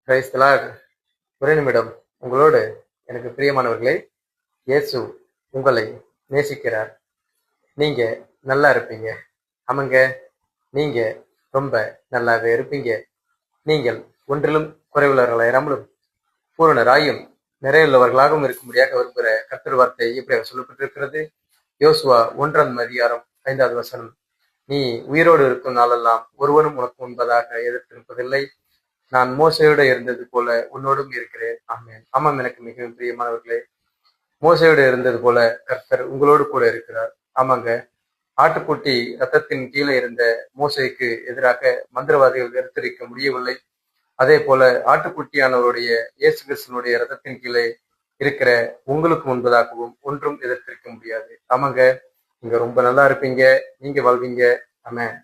Praise the Lord. ஒரே நிமிடம். உங்களோடு எனக்கு பிரியமானவர்களே, இயேசு உங்களை நேசிக்கிறார். நீங்க நல்லா இருப்பீங்க. ஆமாங்க, நீங்க ரொம்ப நல்லாவே இருப்பீங்க. நீங்கள் ஒன்றிலும் குறைவுள்ளவர்களாயிராமலும் பூரணராயும் நிறையுள்ளவர்களாகவும் இருக்கும்படியாக விரும்புகிற கர்த்தர் வார்த்தை இப்படியாக சொல்லப்பட்டிருக்கிறது. யோசுவா 1:5 நீ உயிரோடு இருக்கும் நாளெல்லாம் ஒருவனும் உனக்கு முன்பதாக எதிர்த்திருப்பதில்லை. நான் மோசையோடு இருந்தது போல உன்னோடும் இருக்கிறேன். ஆமென். ஆமாம், எனக்கு மிகவும் பிரியமானவர்களே, மோசையோடு இருந்தது போல கர்த்தர் உங்களோடு கூட இருக்கிறார். ஆமாங்க, ஆட்டுக்குட்டி ரத்தத்தின் கீழே இருந்த மோசைக்கு எதிராக மந்திரவாதிகள் எடுத்திருக்க முடியவில்லை. அதே போல ஆட்டுக்குட்டியானவருடைய இயேசு கிறிஸ்துவனுடைய ரத்தத்தின் கீழே இருக்கிற உங்களுக்கு முன்பதாகவும் ஒன்றும் எதிர்த்திருக்க முடியாது. ஆமாங்க, நீங்க ரொம்ப நல்லா இருப்பீங்க, நீங்க வாழ்வீங்க. ஆமென்.